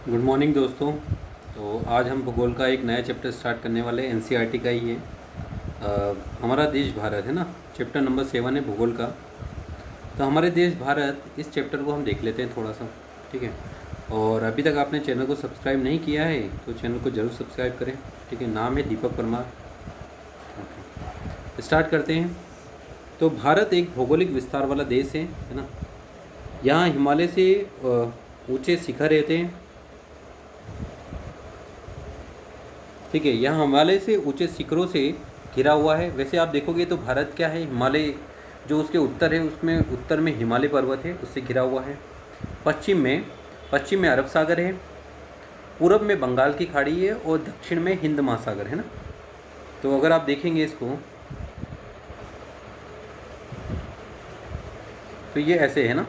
Good morning दोस्तों। तो आज हम भूगोल का एक नया चैप्टर स्टार्ट करने वाले हैं। एनसीईआरटी का ही है। हमारा देश भारत है ना। चैप्टर नंबर 7 है भूगोल का। तो हमारे देश भारत इस चैप्टर को हम देख लेते हैं थोड़ा सा। ठीक है। और अभी तक आपने चैनल को सब्सक्राइब नहीं किया है तो चैनल को ज़रूर सब्सक्राइब करें। ठीक है। नाम है दीपक परमार। ओके, स्टार्ट करते हैं। तो भारत एक भौगोलिक विस्तार वाला देश है ना। यहाँ हिमालय से ऊंचे शिखर रहते हैं। ठीक है। यहाँ हिमालय से ऊंचे शिखरों से घिरा हुआ है। वैसे आप देखोगे तो भारत क्या है, हिमालय जो उसके उत्तर है उसमें उत्तर में हिमालय पर्वत है, उससे घिरा हुआ है। पश्चिम में अरब सागर है, पूरब में बंगाल की खाड़ी है और दक्षिण में हिंद महासागर है ना। तो अगर आप देखेंगे इसको तो ये ऐसे है ना।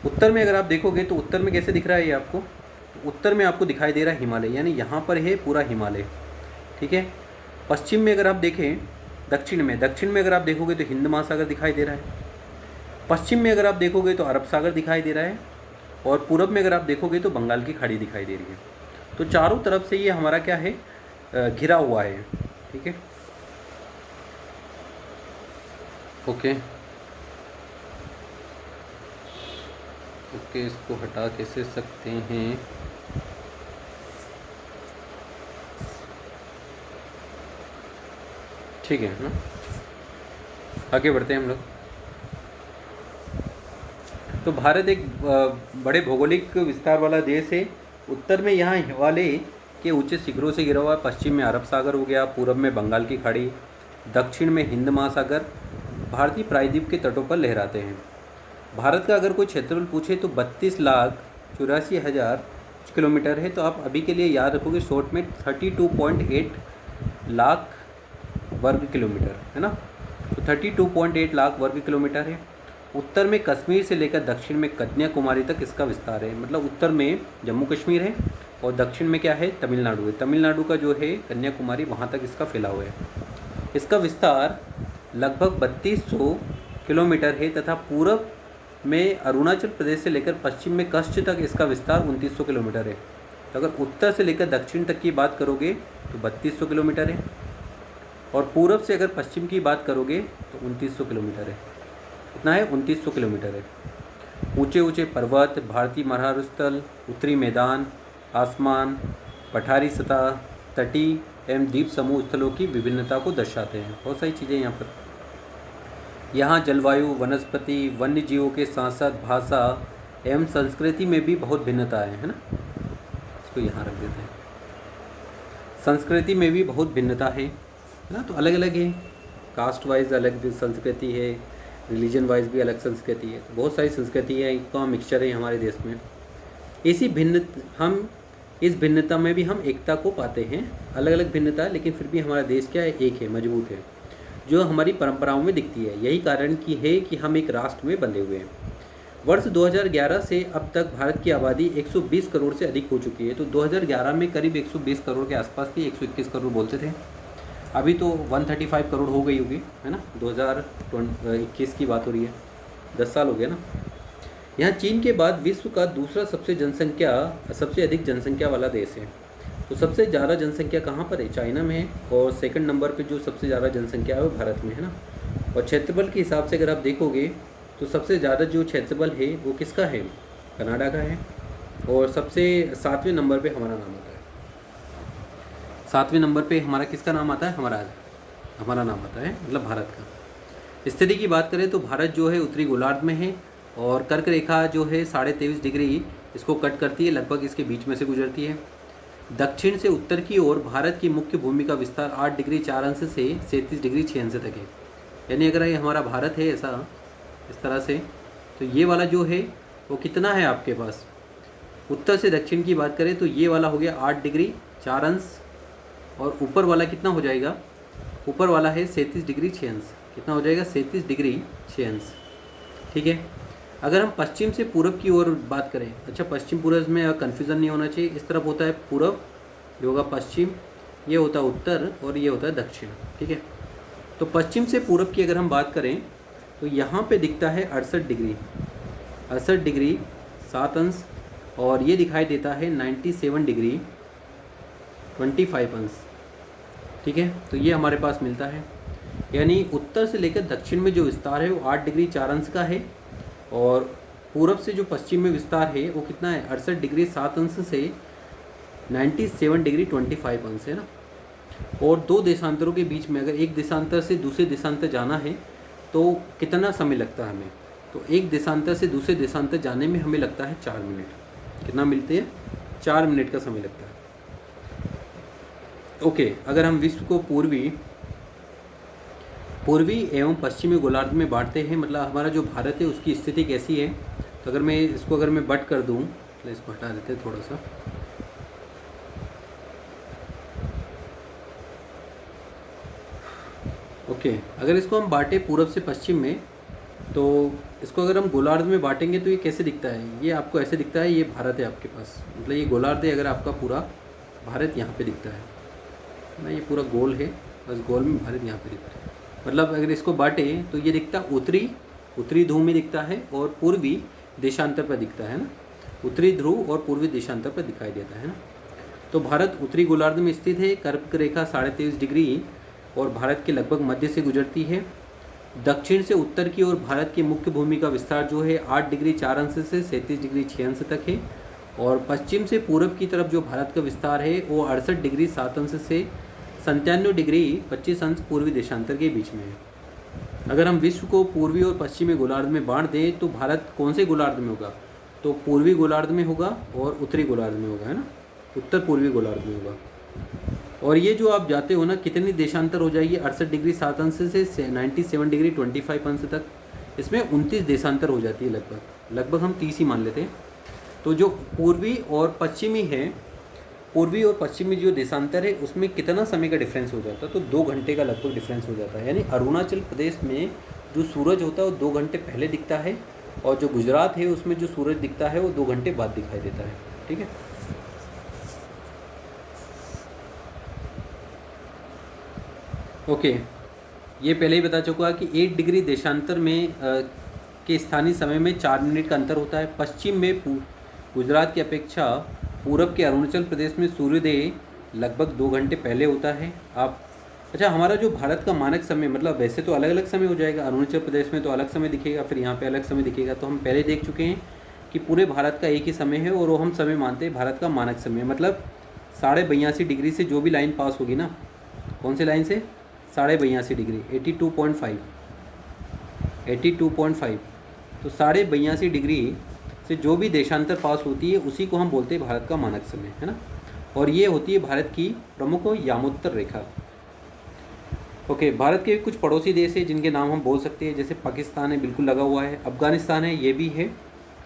उत्तर में अगर आप देखोगे तो उत्तर में कैसे दिख रहा है ये आपको, उत्तर में आपको दिखाई दे रहा है हिमालय, यानी यहाँ पर है पूरा हिमालय। ठीक है। पश्चिम में अगर आप देखें, दक्षिण में अगर आप देखोगे तो हिंद महासागर दिखाई दे रहा है। पश्चिम में अगर आप देखोगे तो अरब सागर दिखाई दे रहा है और पूरब में अगर आप देखोगे तो बंगाल की खाड़ी दिखाई दे रही है। तो चारों तरफ से ये हमारा क्या है, घिरा हुआ है। ठीक है। ओके ओके, इसको हटा कैसे सकते हैं। ठीक है ना। आगे बढ़ते हैं हम लोग। तो भारत एक बड़े भौगोलिक विस्तार वाला देश है। उत्तर में यहाँ हिमालय के ऊंचे शिखरों से घिरा हुआ है। पश्चिम में अरब सागर हो गया, पूरब में बंगाल की खाड़ी, दक्षिण में हिंद महासागर भारतीय प्रायद्वीप के तटों पर लहराते हैं। भारत का अगर कोई क्षेत्रफल पूछे तो 32,84,000 किलोमीटर है। तो आप अभी के लिए याद रखोगे शॉर्ट में 32.8 लाख वर्ग किलोमीटर है ना। तो 32.8 लाख वर्ग किलोमीटर है। उत्तर में कश्मीर से लेकर दक्षिण में कन्याकुमारी तक इसका विस्तार है। मतलब उत्तर में जम्मू कश्मीर है और दक्षिण में क्या है, तमिलनाडु है। तमिलनाडु का जो है कन्याकुमारी, वहाँ तक इसका फैलाव है। इसका विस्तार लगभग 3200 किलोमीटर है तथा पूर्व में अरुणाचल प्रदेश से लेकर पश्चिम में कच्छ तक इसका विस्तार 2900 किलोमीटर है। तो अगर उत्तर से लेकर दक्षिण तक की बात करोगे तो 3200 किलोमीटर है और पूरब से अगर पश्चिम की बात करोगे तो 2900 किलोमीटर है। कितना है, 2900 किलोमीटर है। ऊंचे ऊंचे पर्वत, भारतीय मरुस्थल, उत्तरी मैदान, आसमान, पठारी सतह, तटीय एवं द्वीप समूह स्थलों की विभिन्नता को दर्शाते हैं। बहुत सारी चीज़ें यहाँ पर। यहाँ जलवायु, वनस्पति, वन्य जीवों के साथ साथ भाषा एवं संस्कृति में भी बहुत भिन्नता है ना। इसको यहाँ रख देते हैं। संस्कृति में भी बहुत भिन्नता है ना। तो अलग अलग है, कास्ट वाइज अलग संस्कृति है, रिलीजन वाइज भी अलग संस्कृति है। तो बहुत सारी संस्कृति है, इनका मिक्सचर है हमारे देश में। इस भिन्नता में भी हम एकता को पाते हैं। अलग अलग भिन्नता लेकिन फिर भी हमारा देश क्या है, एक है, मजबूत है, जो हमारी परंपराओं में दिखती है। यही कारण की है कि हम एक राष्ट्र में बंधे हुए हैं। वर्ष 2011 से अब तक भारत की आबादी 120 करोड़ से अधिक हो चुकी है। तो 2011 में करीब 120 करोड़ के आसपास थी, 121 करोड़ बोलते थे। अभी तो 135 करोड़ हो गई होगी है ना। 2021 की बात हो रही है, 10 साल हो गया ना। यहाँ चीन के बाद विश्व का दूसरा सबसे अधिक जनसंख्या वाला देश है। तो सबसे ज़्यादा जनसंख्या कहाँ पर है, चाइना में है। और सेकंड नंबर पे जो सबसे ज़्यादा जनसंख्या है वो भारत में है ना। और क्षेत्रफल के हिसाब से अगर आप देखोगे तो सबसे ज़्यादा जो क्षेत्रफल है वो किसका है, कनाडा का है। और सबसे 7वें नंबर पे हमारा नाम आता है। 7वें नंबर पे हमारा किसका नाम आता है, हमारा नाम आता है, मतलब भारत का। स्थिति की बात करें तो भारत जो है उत्तरी गोलार्ध में है और कर्क रेखा जो है 23.5 डिग्री इसको कट करती है, लगभग इसके बीच में से गुजरती है। दक्षिण से उत्तर की ओर भारत की मुख्य भूमि का विस्तार 8 डिग्री 4 अंश से 37 डिग्री 6 अंश तक है। यानी अगर ये हमारा भारत है ऐसा इस तरह से, तो ये वाला जो है वो कितना है आपके पास, उत्तर से दक्षिण की बात करें तो ये वाला हो गया 8 डिग्री 4 अंश और ऊपर वाला कितना हो जाएगा, ऊपर वाला है 37 डिग्री 6 अंश। कितना हो जाएगा, 37 डिग्री 6 अंश। ठीक है। अगर हम पश्चिम से पूरब की ओर बात करें, अच्छा पश्चिम पूरब में कन्फ्यूज़न नहीं होना चाहिए। इस तरफ होता है पूरब, ये होगा पश्चिम, ये होता है उत्तर और ये होता है दक्षिण। ठीक है। तो पश्चिम से पूरब की अगर हम बात करें तो यहाँ पे दिखता है 68 डिग्री 7 अंश और ये दिखाई देता है 97 डिग्री 25 अंश। ठीक है, तो ये हमारे पास मिलता है। यानी उत्तर से लेकर दक्षिण में जो विस्तार है वो 8 डिग्री 4 अंश का है, और पूरब से जो पश्चिम में विस्तार है वो कितना है, 68 डिग्री 7 अंश से 97 डिग्री 25 अंश है ना। और दो देशांतरों के बीच में अगर एक देशांतर से दूसरे देशांतर जाना है तो कितना समय लगता है हमें, तो एक देशांतर से दूसरे देशांतर जाने में हमें लगता है 4 मिनट। कितना मिलते हैं, 4 मिनट का समय लगता है। ओके, अगर हम विश्व को पूर्वी एवं पश्चिमी गोलार्ध में बांटते हैं, मतलब हमारा जो भारत है उसकी स्थिति कैसी है, तो अगर मैं बट कर दूं, तो इसको हटा देते हैं थोड़ा सा। ओके, अगर इसको हम बांटे पूरब से पश्चिम में, तो इसको अगर हम गोलार्ध में बांटेंगे तो ये कैसे दिखता है, ये आपको ऐसे दिखता है। ये भारत है आपके पास, मतलब ये गोलार्ध है, अगर आपका पूरा भारत यहाँ पे दिखता है ना, ये पूरा गोल है, बस गोल में भारत यहाँ पे दिखता है। मतलब अगर इसको बांटे तो ये दिखता उत्तरी ध्रुव में दिखता है और पूर्वी देशांतर पर दिखता है ना, उत्तरी ध्रुव और पूर्वी देशांतर पर दिखाई देता है ना। तो भारत उत्तरी गोलार्ध में स्थित है, कर्क रेखा 23.5 डिग्री और भारत के लगभग मध्य से गुजरती है। दक्षिण से उत्तर की ओर भारत की मुख्य भूमि का विस्तार जो है 8 डिग्री 4 अंश से 37 डिग्री 6 अंश तक है, और पश्चिम से पूरब की तरफ जो भारत का विस्तार है वो 68 डिग्री 7 अंश से 97 डिग्री 25 अंश पूर्वी देशांतर के बीच में है। अगर हम विश्व को पूर्वी और पश्चिमी गोलार्ध में बांट दें तो भारत कौन से गोलार्ध में होगा, तो पूर्वी गोलार्ध में होगा और उत्तरी गोलार्ध में होगा, है ना, उत्तर पूर्वी गोलार्ध में होगा। और ये जो आप जाते हो ना, कितनी देशांतर हो जाएगी, 68 डिग्री 7 अंश से 97 डिग्री 25 अंश तक, इसमें 29 देशांतर हो जाती है लगभग हम 30 ही मान लेते हैं। तो जो पूर्वी और पश्चिमी जो देशांतर है उसमें कितना समय का डिफरेंस हो जाता है, तो 2 घंटे का लगभग डिफरेंस हो जाता है। यानी अरुणाचल प्रदेश में जो सूरज होता है वो 2 घंटे पहले दिखता है, और जो गुजरात है उसमें जो सूरज दिखता है वो 2 घंटे बाद दिखाई देता है। ठीक है, ओके, ये पहले ही बता चुका कि 1 डिग्री देशांतर में के स्थानीय समय में 4 मिनट का अंतर होता है। पश्चिम में गुजरात की अपेक्षा पूरब के अरुणाचल प्रदेश में सूर्योदय लगभग 2 घंटे पहले होता है। अच्छा, हमारा जो भारत का मानक समय, मतलब वैसे तो अलग अलग समय हो जाएगा, अरुणाचल प्रदेश में तो अलग समय दिखेगा, फिर यहाँ पे अलग समय दिखेगा, तो हम पहले देख चुके हैं कि पूरे भारत का एक ही समय है और वो हम समय मानते हैं भारत का मानक समय। मतलब 82.5 डिग्री से जो भी लाइन पास होगी ना, कौन से लाइन से, 82.5 डिग्री 82.5, तो 82.5 डिग्री से जो भी देशांतर पास होती है उसी को हम बोलते हैं भारत का मानक समय, है ना। और ये होती है भारत की प्रमुख यामोत्तर रेखा। ओके, भारत के कुछ पड़ोसी देश है जिनके नाम हम बोल सकते हैं, जैसे पाकिस्तान है, बिल्कुल लगा हुआ है, अफगानिस्तान है, ये भी है।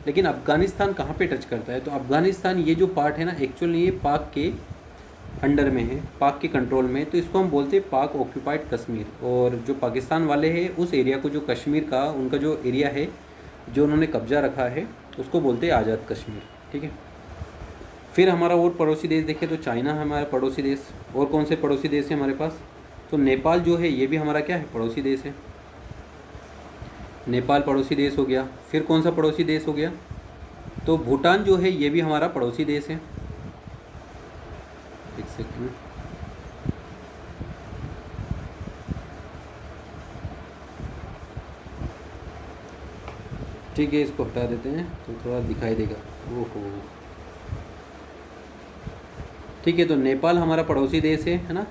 लेकिन अफगानिस्तान कहाँ पे टच करता है, तो अफगानिस्तान ये जो पार्ट है ना, एक्चुअली ये पाक के अंडर में है, पाक के कंट्रोल में, तो इसको हम बोलते हैं पाक ऑक्यूपाइड कश्मीर। और जो पाकिस्तान वाले हैं उस एरिया को, जो कश्मीर का उनका जो एरिया है जो उन्होंने कब्जा रखा है, उसको बोलते हैं आज़ाद कश्मीर। ठीक है, फिर हमारा और पड़ोसी देश देखें तो चाइना है हमारा पड़ोसी देश। और कौन से पड़ोसी देश है हमारे पास, तो नेपाल जो है ये भी हमारा क्या है, पड़ोसी देश है, नेपाल पड़ोसी देश हो गया। फिर कौन सा पड़ोसी देश हो गया, तो भूटान जो है ये भी हमारा पड़ोसी देश है। एक सेकंड, ठीक है, इसको हटा देते हैं तो थोड़ा दिखाई देगा। ओहो, ठीक है, तो नेपाल हमारा पड़ोसी देश है ना।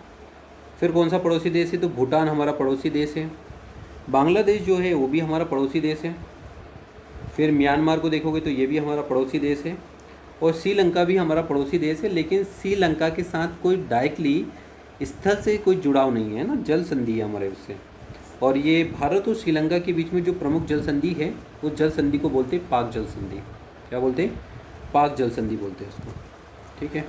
फिर कौन सा पड़ोसी देश है, तो भूटान हमारा पड़ोसी देश है। बांग्लादेश जो है वो भी हमारा पड़ोसी देश है। फिर म्यांमार को देखोगे तो ये भी हमारा पड़ोसी देश है। और श्रीलंका भी हमारा पड़ोसी देश है, लेकिन श्रीलंका के साथ कोई डायरेक्टली स्थल से कोई जुड़ाव नहीं है ना, जल संधि है हमारे उससे। और ये भारत और श्रीलंका के बीच में जो प्रमुख जल संधि है उस जल संधि को बोलते हैं पाक जल संधि। क्या बोलते हैं, पाक जल संधि बोलते हैं उसको। ठीक है,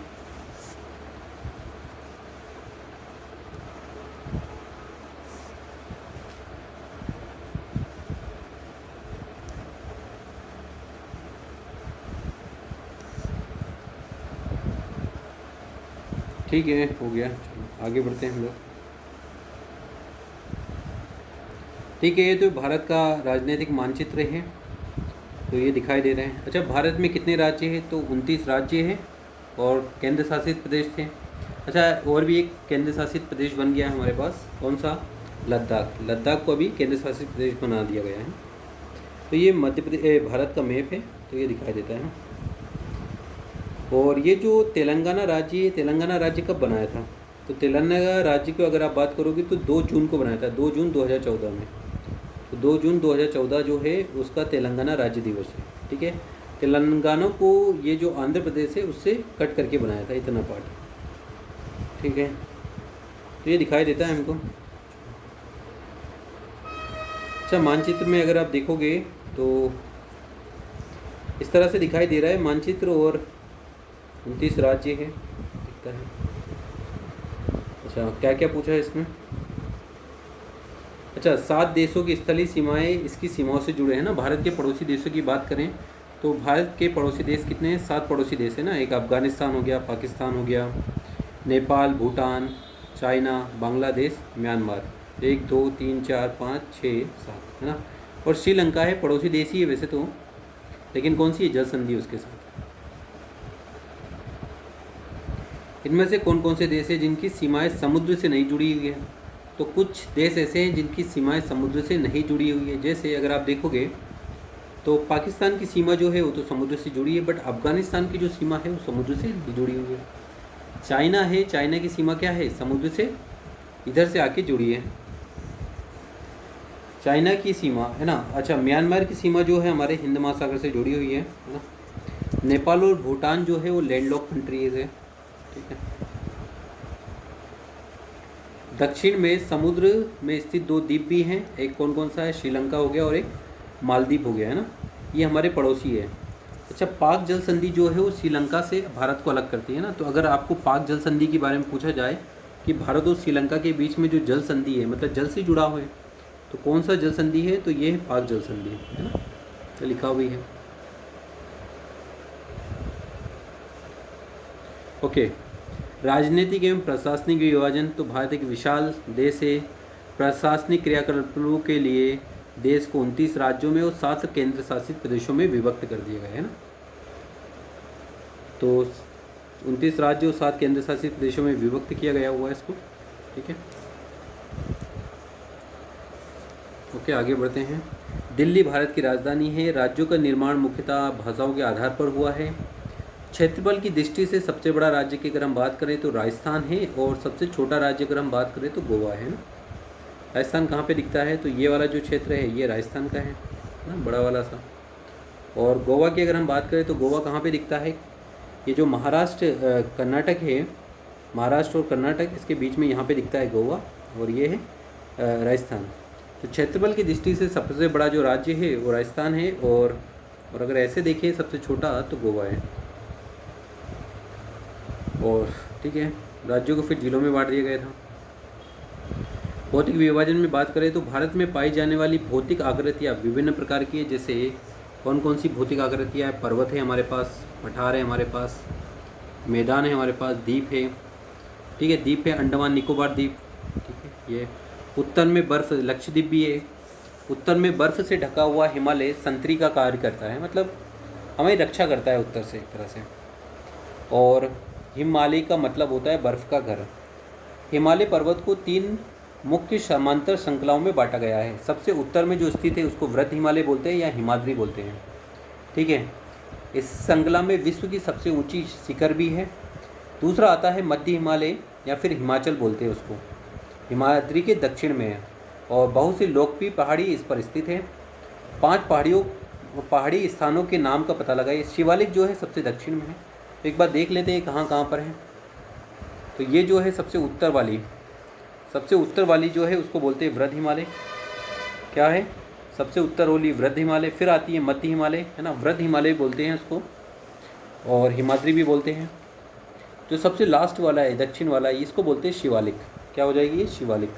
ठीक है, हो गया, चलो आगे बढ़ते हैं हम लोग। ठीक है, ये तो भारत का राजनीतिक मानचित्र है। तो ये दिखाई दे रहे हैं। अच्छा, भारत में कितने राज्य हैं? तो 29 राज्य हैं और केंद्र शासित प्रदेश थे। अच्छा, और भी एक केंद्र शासित प्रदेश बन गया है हमारे पास, कौन सा? लद्दाख। लद्दाख को अभी केंद्र शासित प्रदेश बना दिया गया है। तो ये मध्य प्रदेश भारत का मैप है, तो ये दिखाई देता है। और ये जो तेलंगाना राज्य है, तेलंगाना राज्य कब बनाया था? तो तेलंगाना राज्य को अगर आप बात करोगे तो 2 जून को बनाया था, 2 जून 2014 में। तो 2 जून 2014 जो है उसका तेलंगाना राज्य दिवस है। ठीक है, तेलंगाना को ये जो आंध्र प्रदेश है उससे कट करके बनाया था इतना पार्ट। ठीक है, तो ये दिखाई देता है हमको। अच्छा, मानचित्र में अगर आप देखोगे तो इस तरह से दिखाई दे रहा है मानचित्र, और 29 राज्य है दिखता है। अच्छा, क्या क्या पूछा है इसमें? अच्छा, 7 देशों की स्थलीय सीमाएं इसकी सीमाओं से जुड़े हैं ना। भारत के पड़ोसी देशों की बात करें तो भारत के पड़ोसी देश कितने हैं? 7 पड़ोसी देश है ना। एक अफ़गानिस्तान हो गया, पाकिस्तान हो गया, नेपाल, भूटान, चाइना, बांग्लादेश, म्यांमार। 1 2 3 4 5 6 7 है ना। और श्रीलंका है, पड़ोसी देश ही है वैसे तो, लेकिन कौन सी है? जल संधि उसके साथ। इनमें से कौन कौन से देश हैं जिनकी सीमाएं समुद्र से नहीं जुड़ी हुई है? तो कुछ देश ऐसे हैं जिनकी सीमाएं समुद्र से नहीं जुड़ी हुई है। जैसे अगर आप देखोगे तो पाकिस्तान की सीमा जो है वो तो समुद्र से जुड़ी है, बट अफ़गानिस्तान की जो सीमा है वो समुद्र से नहीं जुड़ी हुई है। चाइना है, चाइना की सीमा क्या है? समुद्र से इधर से आके जुड़ी है, चाइना की सीमा है ना। अच्छा, म्यांमार की सीमा जो है हमारे हिंद महासागर से जुड़ी हुई है ना। नेपाल और भूटान जो है वो लैंडलॉक कंट्रीज है। ठीक है, दक्षिण में समुद्र में स्थित 2 द्वीप भी हैं। एक कौन कौन सा है? श्रीलंका हो गया और एक मालदीव हो गया है ना। ये हमारे पड़ोसी है। अच्छा, पाक जल संधि जो है वो श्रीलंका से भारत को अलग करती है ना। तो अगर आपको पाक जल संधि के बारे में पूछा जाए कि भारत और श्रीलंका के बीच में जो जल संधि है, मतलब जल से जुड़ा हुआ है, तो कौन सा जल संधि है? तो ये है पाक जल संधि है ना, तो लिखा हुआ है। ओके, राजनीतिक एवं प्रशासनिक विभाजन। तो भारत एक विशाल देश है। प्रशासनिक क्रियाकलापों के लिए देश को 29 राज्यों में और 7 केंद्र शासित प्रदेशों में विभक्त कर दिया गया है ना। तो 29 राज्यों और 7 केंद्र शासित प्रदेशों में विभक्त किया गया हुआ है इसको। ठीक है, ओके, आगे बढ़ते हैं। दिल्ली भारत की राजधानी है। राज्यों का निर्माण मुख्यतः भाषाओं के आधार पर हुआ है। क्षेत्रफल की दृष्टि से सबसे बड़ा राज्य की अगर हम बात करें तो राजस्थान है, और सबसे छोटा राज्य अगर हम बात करें तो गोवा है ना। राजस्थान कहाँ पे दिखता है? तो ये वाला जो क्षेत्र है ये राजस्थान का है ना, बड़ा वाला सा। और गोवा की अगर हम बात करें तो गोवा कहाँ पे दिखता है? ये जो महाराष्ट्र कर्नाटक है, महाराष्ट्र और कर्नाटक इसके बीच में यहाँ पे दिखता है गोवा, और ये है राजस्थान। तो क्षेत्रफल की दृष्टि से सबसे बड़ा जो राज्य है वो राजस्थान है, और अगर ऐसे देखें सबसे छोटा तो गोवा है। और ठीक है, राज्यों को फिर जिलों में बांट दिया गया था। भौतिक विभाजन में बात करें तो भारत में पाई जाने वाली भौतिक आकृतियाँ विभिन्न प्रकार की है। जैसे कौन कौन सी भौतिक आकृतियाँ है? पर्वत है हमारे पास, पठार है हमारे पास, मैदान है हमारे पास, द्वीप है। ठीक है, द्वीप है अंडमान निकोबार द्वीप। ठीक है, ये उत्तर में बर्फ़, लक्षद्वीप भी है। उत्तर में बर्फ़ से ढका हुआ हिमालय संतरी का कार्य करता है, मतलब हमें रक्षा करता है उत्तर से एक तरह से। और हिमालय का मतलब होता है बर्फ़ का घर। हिमालय पर्वत को 3 मुख्य समांतर श्रृंखलाओं में बांटा गया है। सबसे उत्तर में जो स्थित है उसको वृद्ध हिमालय बोलते हैं या हिमाद्री बोलते हैं। ठीक है, इस श्रृंखला में विश्व की सबसे ऊंची शिखर भी है। दूसरा आता है मध्य हिमालय या फिर हिमाचल बोलते हैं उसको, हिमाद्री के दक्षिण में है, और बहुत सी लोकप्रिय पहाड़ी इस पर स्थित है। 5 पहाड़ी स्थानों के नाम का पता लगाइए। शिवालिक जो है सबसे दक्षिण में है, तो एक बार देख लेते हैं कहाँ कहाँ पर है। तो ये जो है सबसे उत्तर वाली जो है उसको बोलते हैं वृद्ध हिमालय। क्या है? सबसे उत्तर वाली वृद्ध हिमालय। फिर आती है मध्य हिमालय, है ना, वृद्ध हिमालय बोलते हैं उसको, और हिमाद्री भी बोलते हैं। जो सबसे लास्ट वाला है, दक्षिण वाला है, इसको बोलते हैं शिवालिक। क्या हो जाएगी ये? शिवालिक।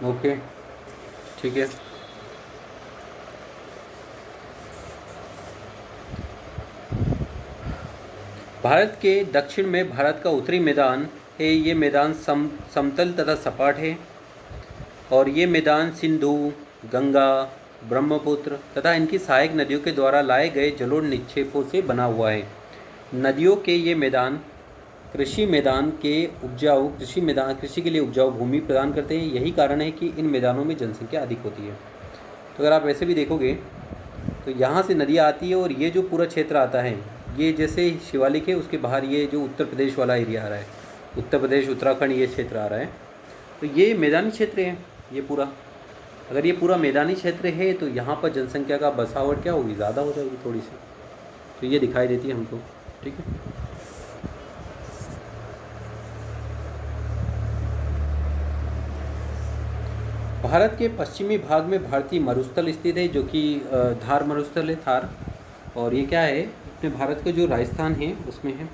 ओके, ठीक है। भारत के दक्षिण में भारत का उत्तरी मैदान है। ये मैदान समतल तथा सपाट है, और ये मैदान सिंधु, गंगा, ब्रह्मपुत्र तथा इनकी सहायक नदियों के द्वारा लाए गए जलोढ़ निक्षेपों से बना हुआ है। नदियों के ये मैदान कृषि के लिए उपजाऊ भूमि प्रदान करते हैं। यही कारण है कि इन मैदानों में जनसंख्या अधिक होती है। तो अगर आप वैसे भी देखोगे तो यहाँ से नदियाँ आती है और ये जो पूरा क्षेत्र आता है, ये जैसे शिवालिक है उसके बाहर ये जो उत्तर प्रदेश वाला एरिया आ रहा है, उत्तर प्रदेश उत्तराखंड ये क्षेत्र आ रहा है, तो ये मैदानी क्षेत्र है। ये पूरा, अगर ये पूरा मैदानी क्षेत्र है तो यहाँ पर जनसंख्या का बसावट क्या होगी, ज़्यादा हो जाएगी थोड़ी सी। तो ये दिखाई देती है हमको, ठीक है। भारत के पश्चिमी भाग में भारतीय मरुस्थल स्थित है, जो कि थार मरुस्थल है, थार। और ये क्या है, अपने भारत का जो राजस्थान है उसमें है।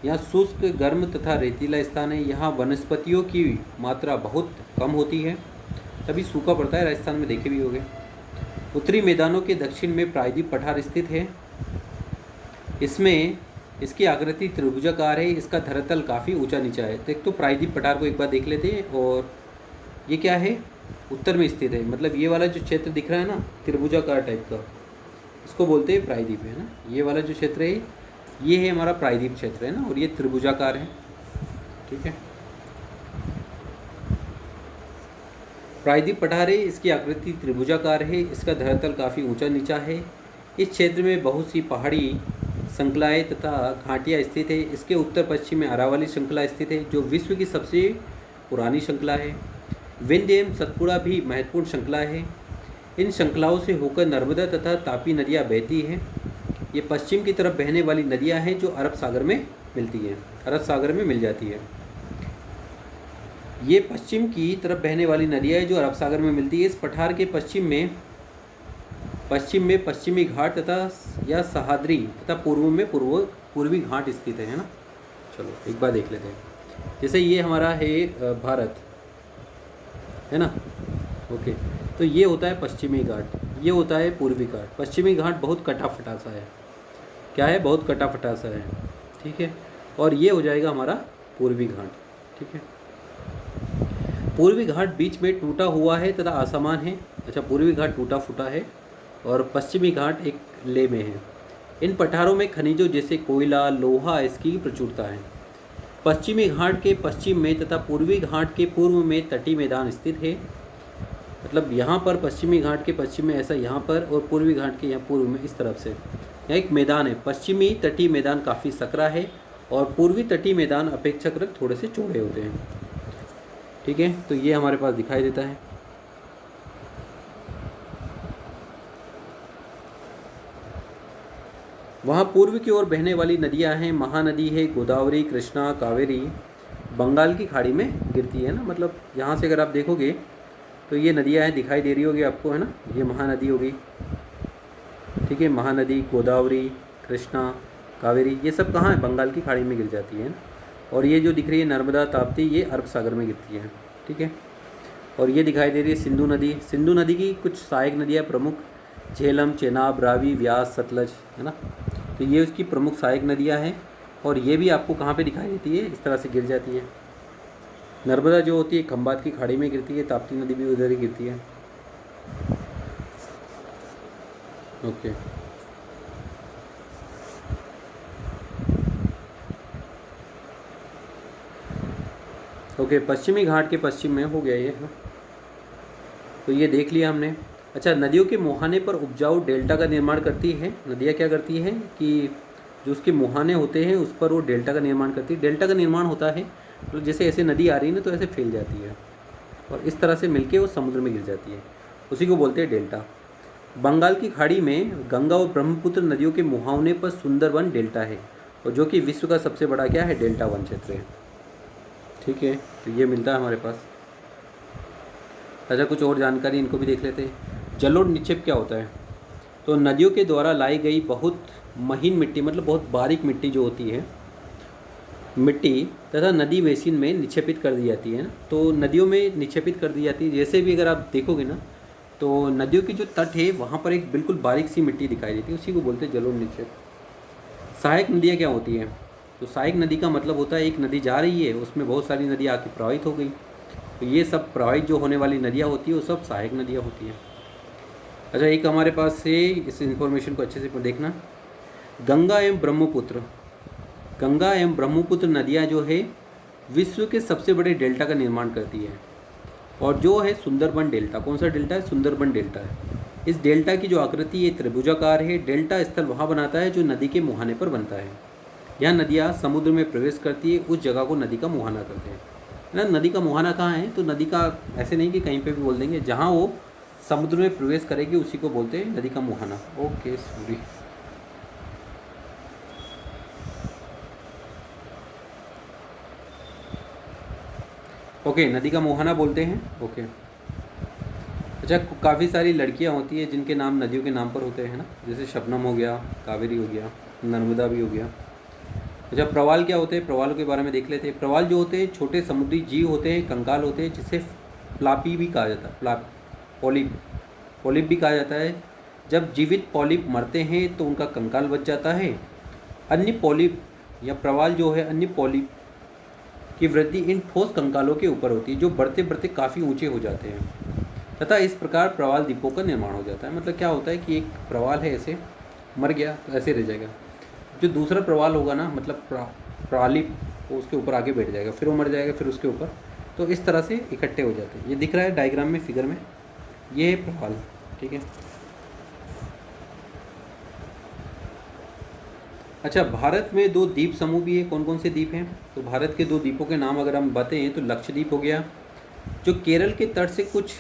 यहाँ शुष्क, गर्म तथा रेतीला स्थान है। यहाँ वनस्पतियों की मात्रा बहुत कम होती है, तभी सूखा पड़ता है। राजस्थान में देखे भी होंगे। उत्तरी मैदानों के दक्षिण में प्रायद्वीप पठार स्थित है। इसकी आकृति त्रिभुजाकार है। इसका धरातल काफ़ी ऊंचा नीचा है। तो एक तो प्रायद्वीप पठार को एक बार देख लेते हैं। और ये क्या है, उत्तर में स्थित है। मतलब ये वाला जो क्षेत्र दिख रहा है ना, त्रिभुजाकार टाइप का, इसको बोलते हैं प्रायद्वीप, है ना। ये वाला जो क्षेत्र है ये है हमारा प्रायद्वीप क्षेत्र, है ना। और ये त्रिभुजाकार है, ठीक है। प्रायद्वीप पठार है, इसकी आकृति त्रिभुजाकार है। इसका धरातल काफ़ी ऊंचा नीचा है। इस क्षेत्र में बहुत सी पहाड़ी श्रृंखलाएँ तथा घाटियाँ स्थित है। इसके उत्तर पश्चिम में अरावली श्रृंखला स्थित है, जो विश्व की सबसे पुरानी श्रृंखला है। विंध्य एवं सतपुड़ा भी महत्वपूर्ण श्रृंखला है। इन श्रृंखलाओं से होकर नर्मदा तथा तापी नदियाँ बहती हैं। ये पश्चिम की तरफ बहने वाली नदियाँ हैं जो अरब सागर में मिलती हैं, अरब सागर में मिल जाती है। ये पश्चिम की तरफ बहने वाली नदियाँ हैं जो अरब सागर में मिलती है। इस पठार के पश्चिम में पश्चिमी घाट तथा या सह्याद्री तथा पूर्व में पूर्वी घाट स्थित है ना। चलो एक बार देख लेते हैं। जैसे ये हमारा है भारत, है ना, ओके। तो ये होता है पश्चिमी घाट, ये होता है पूर्वी घाट। पश्चिमी घाट बहुत कटा फटा सा है, क्या है, बहुत कटा फटा सा है, ठीक है। और ये हो जाएगा हमारा पूर्वी घाट, ठीक है। पूर्वी घाट बीच में टूटा हुआ है तथा असमान है। अच्छा, पूर्वी घाट टूटा फूटा है और पश्चिमी घाट एक ले में है। इन पठारों में खनिजों जैसे कोयला, लोहा, इसकी प्रचुरता है। पश्चिमी घाट के पश्चिम में तथा पूर्वी घाट के पूर्व में तटीय मैदान स्थित है। मतलब यहाँ पर पश्चिमी घाट के पश्चिम में ऐसा यहाँ पर, और पूर्वी घाट के यहाँ पूर्व में इस तरफ से यहाँ एक मैदान है। पश्चिमी तटीय मैदान काफ़ी सकरा है और पूर्वी तटीय मैदान अपेक्षाकृत थोड़े से चौड़े होते हैं, ठीक है। तो ये हमारे पास दिखाई देता है। वहाँ पूर्व की ओर बहने वाली नदियाँ हैं। महानदी है, गोदावरी, कृष्णा, कावेरी बंगाल की खाड़ी में गिरती है ना। मतलब यहाँ से अगर आप देखोगे तो ये नदियाँ हैं, दिखाई दे रही होगी आपको, है ना। ये महानदी होगी, ठीक है। महानदी, गोदावरी, कृष्णा, कावेरी, ये सब कहाँ है, बंगाल की खाड़ी में गिर जाती है ना। और ये जो दिख रही है नर्मदा, ताप्ती, ये अरब सागर में गिरती है, ठीक है। और ये दिखाई दे रही है सिंधु नदी। सिंधु नदी की कुछ सहायक नदियाँ प्रमुख, झेलम, चेनाब, रावी, व्यास, सतलज, है ना। तो ये उसकी प्रमुख सहायक नदियाँ हैं। और ये भी आपको कहाँ पे दिखाई देती है, इस तरह से गिर जाती है। नर्मदा जो होती है खंबात की खाड़ी में गिरती है, ताप्ती नदी भी उधर ही गिरती है, ओके। ओके, पश्चिमी घाट के पश्चिम में हो गया ये, हाँ। तो ये देख लिया हमने। अच्छा, नदियों के मुहाने पर उपजाऊ डेल्टा का निर्माण करती है। नदियाँ क्या करती हैं कि जो उसके मुहाने होते हैं उस पर वो डेल्टा का निर्माण करती है। डेल्टा का निर्माण होता है तो जैसे ऐसे नदी आ रही है ना, तो ऐसे फैल जाती है और इस तरह से मिलके वो समुद्र में गिर जाती है, उसी को बोलते हैं डेल्टा। बंगाल की खाड़ी में गंगा और ब्रह्मपुत्र नदियों के मुहाने पर सुंदरवन डेल्टा है, और जो कि विश्व का सबसे बड़ा क्या है, डेल्टा वन क्षेत्र है, ठीक है। तो ये मिलता है हमारे पास। अच्छा, कुछ और जानकारी इनको भी देख लेते हैं। जलोढ़ निक्षेप क्या होता है? तो नदियों के द्वारा लाई गई बहुत महीन मिट्टी, मतलब बहुत बारीक मिट्टी जो होती है, मिट्टी तथा नदी बेसिन में निक्षेपित कर दी जाती है ना। तो नदियों में निक्षेपित कर दी जाती है। जैसे भी अगर आप देखोगे ना, तो नदियों की जो तट है वहाँ पर एक बिल्कुल बारीक सी मिट्टी दिखाई देती है, उसी को बोलते हैं जलोढ़ निक्षेप। सहायक नदियाँ क्या होती हैं? तो सहायक नदी का मतलब होता है एक नदी जा रही है, उसमें बहुत सारी नदी आके प्रवाहित हो गई, तो ये सब प्रवाहित जो होने वाली नदियाँ होती है वो सब सहायक नदियाँ होती हैं। अच्छा, एक हमारे पास से इस इन्फॉर्मेशन को अच्छे से देखना, गंगा एवं ब्रह्मपुत्र। गंगा एवं ब्रह्मपुत्र नदियाँ जो है विश्व के सबसे बड़े डेल्टा का निर्माण करती है, और जो है सुंदरबन डेल्टा। कौन सा डेल्टा है? सुंदरबन डेल्टा है। इस डेल्टा की जो आकृति है त्रिभुजाकार है। डेल्टा स्थल वहाँ बनाता है जो नदी के मुहाने पर बनता है। यहाँ नदियाँ समुद्र में प्रवेश करती है, उस जगह को नदी का मुहाना कहते हैं ना। नदी का मुहाना कहाँ है? तो नदी का ऐसे नहीं कि कहीं पे भी बोल देंगे, जहाँ वो समुद्र में प्रवेश करेगी उसी को बोलते हैं नदी का मुहाना। Okay sorry. ओके, नदी का मुहाना बोलते हैं। ओके। अच्छा, काफ़ी सारी लड़कियां होती हैं जिनके नाम नदियों के नाम पर होते हैं ना, जैसे शबनम हो गया, कावेरी हो गया, नर्मदा भी हो गया। अच्छा, प्रवाल क्या होते हैं? प्रवालों के बारे में देख लेते हैं। प्रवाल जो होते हैं छोटे समुद्री जीव होते हैं, कंकाल होते हैं, जिसे फ्लापी भी कहा जाता है, पॉलिप भी कहा जाता है। जब जीवित पॉलिप मरते हैं तो उनका कंकाल बच जाता है। अन्य पॉलिप या प्रवाल जो है अन्य पॉलिप की वृद्धि इन ठोस कंकालों के ऊपर होती है, जो बढ़ते बढ़ते काफ़ी ऊंचे हो जाते हैं, तथा इस प्रकार प्रवाल द्वीपों का निर्माण हो जाता है। मतलब क्या होता है कि एक प्रवाल है, ऐसे मर गया तो ऐसे रह जाएगा, जो दूसरा प्रवाल होगा ना, मतलब प्रालिप, वो उसके ऊपर आगे बैठ जाएगा, फिर वो मर जाएगा, फिर उसके ऊपर, तो इस तरह से इकट्ठे हो जाते हैं। ये दिख रहा है डायग्राम में, फिगर में, ये है प्रवाल। ठीक है। अच्छा, भारत में 2 द्वीप समूह भी है। कौन कौन से द्वीप हैं? तो भारत के 2 द्वीपों के नाम अगर हम बताएं तो लक्षद्वीप हो गया, जो केरल के तट से कुछ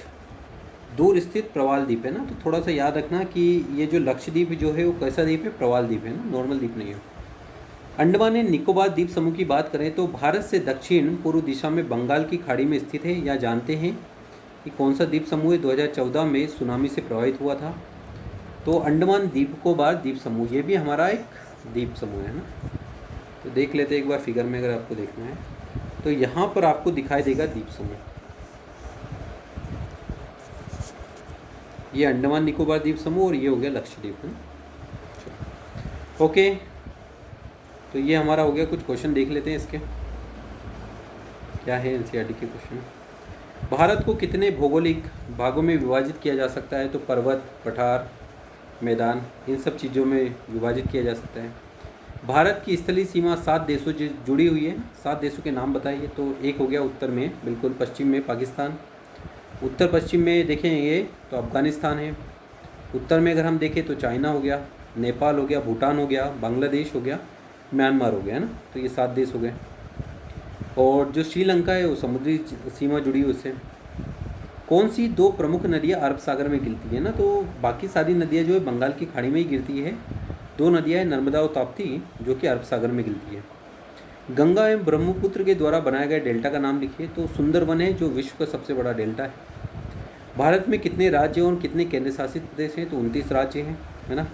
दूर स्थित प्रवाल द्वीप है ना। तो थोड़ा सा याद रखना कि ये जो लक्षद्वीप जो है वो कैसा द्वीप है? प्रवाल द्वीप है ना, नॉर्मल द्वीप नहीं है। अंडमान एंड निकोबार द्वीप समूह की बात करें तो भारत से दक्षिण पूर्व दिशा में बंगाल की खाड़ी में स्थित है। या जानते हैं कि कौन सा द्वीप समूह है? 2014 में सुनामी से प्रभावित हुआ था। तो अंडमान निकोबार द्वीप समूह, ये भी हमारा एक द्वीप समूह है ना। तो देख लेते हैं एक बार फिगर में, अगर आपको देखना है तो यहाँ पर आपको दिखाई देगा द्वीप समूह। ये अंडमान निकोबार द्वीप समूह और ये हो गया लक्षद्वीप है। ओके, तो ये हमारा हो गया। कुछ क्वेश्चन देख लेते हैं इसके, क्या है एनसीईआरटी के क्वेश्चन। भारत को कितने भौगोलिक भागों में विभाजित किया जा सकता है? तो पर्वत, पठार, मैदान, इन सब चीज़ों में विभाजित किया जा सकता है। भारत की स्थलीय सीमा 7 देशों से जुड़ी हुई है। 7 देशों के नाम बताइए। तो एक हो गया उत्तर में, बिल्कुल पश्चिम में पाकिस्तान, उत्तर पश्चिम में देखेंगे तो अफ़गानिस्तान है, उत्तर में अगर हम देखें तो चाइना हो गया, नेपाल हो गया, भूटान हो गया, बांग्लादेश हो गया, म्यांमार हो गया ना। तो ये 7 देश हो गए। और जो श्रीलंका है वो समुद्री सीमा जुड़ी हुई उससे। कौन सी 2 प्रमुख नदियाँ अरब सागर में गिरती है ना? तो बाकी सारी नदियाँ जो है बंगाल की खाड़ी में ही गिरती है। 2 नदियाँ हैं, नर्मदा और ताप्ती, जो कि अरब सागर में गिरती है। गंगा एवं ब्रह्मपुत्र के द्वारा बनाए गए डेल्टा का नाम लिखिए। तो सुंदरबन है, जो विश्व का सबसे बड़ा डेल्टा है। भारत में कितने राज्य और कितने केंद्र शासित प्रदेश हैं? तो 29 राज्य हैं, है ना,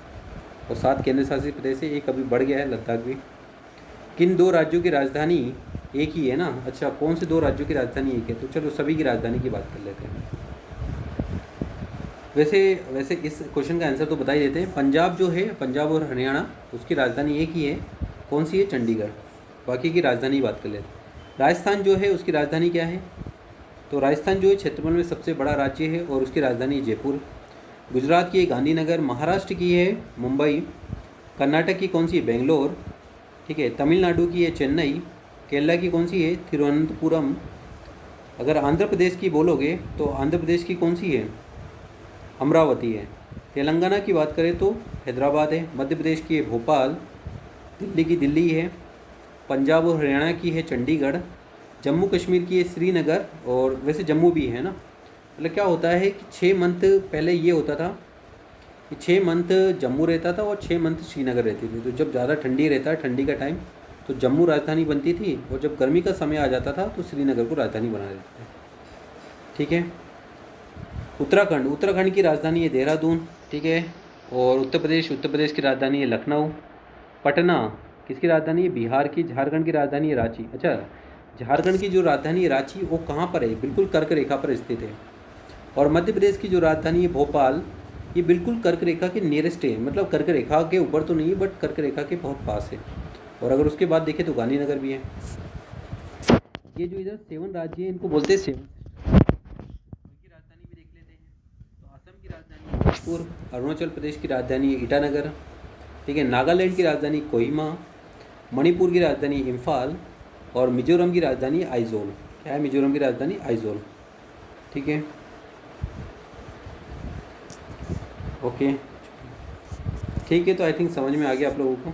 और 7 केंद्र शासित प्रदेश है। एक अभी बढ़ गया है, लद्दाख भी। किन 2 राज्यों की राजधानी एक ही है ना? अच्छा, कौन से 2 राज्यों की राजधानी एक है? तो चलो सभी की राजधानी की बात कर लेते हैं। वैसे इस क्वेश्चन का आंसर तो बता ही देते हैं। पंजाब जो है, पंजाब और हरियाणा, उसकी राजधानी एक ही है। कौन सी है? चंडीगढ़। बाकी की राजधानी बात कर लेते हैं। राजस्थान जो है उसकी राजधानी क्या है? तो राजस्थान जो है क्षेत्रफल में सबसे बड़ा राज्य है और उसकी राजधानी जयपुर। गुजरात की है गांधीनगर, महाराष्ट्र की है मुंबई, कर्नाटक की कौन सी है? बेंगलोर। ठीक है, तमिलनाडु की है चेन्नई, केरला की कौन सी है? तिरुवनंतपुरम। अगर आंध्र प्रदेश की बोलोगे तो आंध्र प्रदेश की कौन सी है? अमरावती है। तेलंगाना की बात करें तो हैदराबाद है। मध्य प्रदेश की है भोपाल, दिल्ली की दिल्ली है। पंजाब और हरियाणा की है चंडीगढ़। जम्मू कश्मीर की है श्रीनगर, और वैसे जम्मू भी है ना। मतलब क्या होता है कि 6 मंथ पहले ये होता था कि 6 मंथ जम्मू रहता था और 6 मंथ श्रीनगर रहती थी। तो जब ज़्यादा ठंडी रहता है, ठंडी का टाइम, तो जम्मू राजधानी बनती थी, और जब गर्मी का समय आ जाता था तो श्रीनगर को राजधानी बना देते थे। ठीक है। उत्तराखंड की राजधानी है देहरादून। ठीक है। और उत्तर प्रदेश की राजधानी है लखनऊ। पटना किसकी राजधानी है? बिहार की। झारखंड की राजधानी है रांची। अच्छा, झारखंड की जो राजधानी है रांची, वो कहाँ पर है? बिल्कुल कर्क रेखा पर स्थित है। और मध्य प्रदेश की जो राजधानी है भोपाल, ये बिल्कुल कर्क रेखा के नियरेस्ट है। मतलब कर्क रेखा के ऊपर तो नहीं है, बट कर्क रेखा के बहुत पास है। और अगर उसके बाद देखें तो गांधीनगर भी है। ये जो इधर 7 राज्य हैं, इनको बोलते हैं 7 दिनाजपुर। अरुणाचल प्रदेश की राजधानी ईटानगर। ठीक है, नागालैंड की राजधानी कोहिमा। मणिपुर की राजधानी इम्फाल। और मिजोरम की राजधानी आइजोल। क्या है मिजोरम की राजधानी? आइजोल। ठीक है, ओके, ठीक है। तो आई थिंक समझ में आ गया आप लोगों को।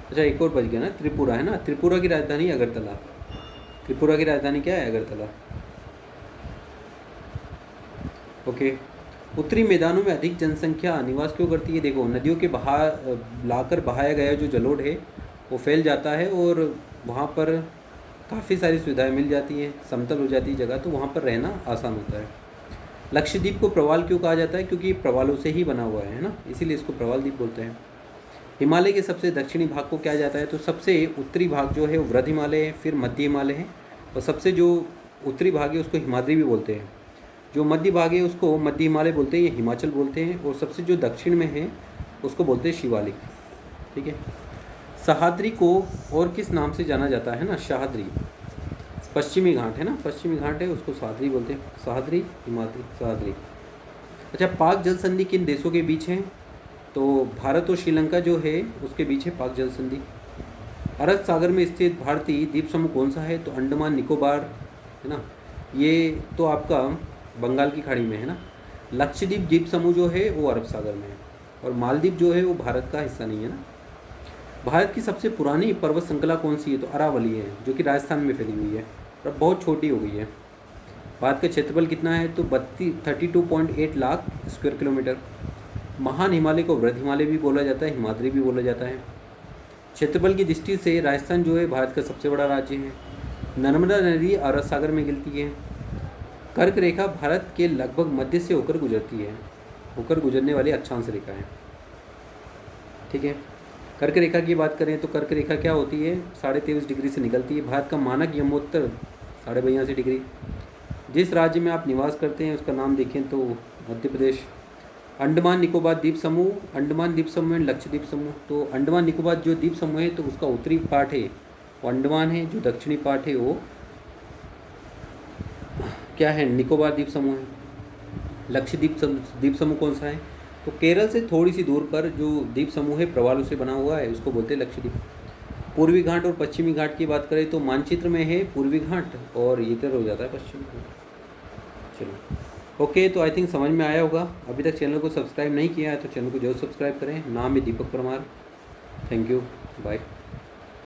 अच्छा, एक और बच गया ना, त्रिपुरा है ना। त्रिपुरा की राजधानी अगरतला। त्रिपुरा की राजधानी क्या है? अगरतला। ओके। उत्तरी मैदानों में अधिक जनसंख्या निवास क्यों करती है? देखो, नदियों के लाकर बहाया गया जो जलोढ़ है वो फैल जाता है और वहाँ पर काफ़ी सारी सुविधाएं मिल जाती हैं, समतल हो जाती है जगह, तो वहाँ पर रहना आसान होता है। लक्षद्वीप को प्रवाल क्यों कहा जाता है? क्योंकि ये प्रवालों से ही बना हुआ है ना, इसीलिए इसको प्रवाल द्वीप बोलते हैं। हिमालय के सबसे दक्षिणी भाग को क्या जाता है? तो सबसे उत्तरी भाग जो है वो वृद्ध हिमालय है, फिर मध्य हिमालय है, और सबसे जो उत्तरी भाग है उसको हिमाद्री भी बोलते हैं। जो मध्य भाग है उसको मध्य हिमालय बोलते हैं, ये हिमाचल बोलते हैं, और सबसे जो दक्षिण में है उसको बोलते हैं शिवालिक। ठीक है। सह्याद्री को और किस नाम से जाना जाता है ना? सह्याद्री पश्चिमी घाट है ना, पश्चिमी घाट है, उसको सह्याद्री बोलते हैं। सह्याद्री, हिमाद्री, सह्याद्री। अच्छा, पाक जल संधि किन देशों के बीच है? तो भारत और श्रीलंका जो है उसके बीच है पाक जल संधि। अरब सागर में स्थित भारतीय द्वीप समूह कौन सा है? तो अंडमान निकोबार है ना, ये तो आपका बंगाल की खाड़ी में है ना। लक्षद्वीप द्वीप समूह जो है वो अरब सागर में है, और मालदीव जो है वो भारत का हिस्सा नहीं है ना। भारत की सबसे पुरानी पर्वत श्रृंखला कौन सी है? तो अरावली है, जो कि राजस्थान में फैली हुई है और बहुत छोटी हो गई है। भारत का क्षेत्रफल कितना है? तो 32.8 लाख स्क्वायर किलोमीटर। महान हिमालय को वृद्ध हिमालय भी बोला जाता है, हिमाद्री भी बोला जाता है। क्षेत्रफल की दृष्टि से राजस्थान जो है भारत का सबसे बड़ा राज्य है। नर्मदा नदी अरब सागर में गिरती है। कर्क रेखा भारत के लगभग मध्य से होकर गुजरती है, होकर गुजरने वाली अक्षांश रेखा है। ठीक है। कर्क रेखा की बात करें तो कर्क रेखा क्या होती है? 23.5 डिग्री से निकलती है। भारत का मानक यमोत्तर 82.5 डिग्री। जिस राज्य में आप निवास करते हैं उसका नाम देखें तो मध्य प्रदेश। अंडमान निकोबार द्वीप समूह, अंडमान द्वीप समूह एंड लक्षद्वीप समूह। तो अंडमान निकोबार जो द्वीप समूह है तो उसका उत्तरी पार्ट है वो अंडमान है, जो दक्षिणी पार्ट है वो क्या है? निकोबार द्वीप समूह है। लक्षद्वीप द्वीप समूह कौन सा है? तो केरल से थोड़ी सी दूर पर जो द्वीप समूह है प्रवालों से बना हुआ है उसको बोलते हैं लक्षद्वीप। पूर्वी घाट और पश्चिमी घाट की बात करें तो मानचित्र में है पूर्वी घाट और इधर हो जाता है पश्चिमी घाट। चलो, ओके। तो आई थिंक समझ में आया होगा। अभी तक चैनल को सब्सक्राइब नहीं किया है तो चैनल को जरूर सब्सक्राइब करें। नाम है Deepak Parmar. Thank you, bye.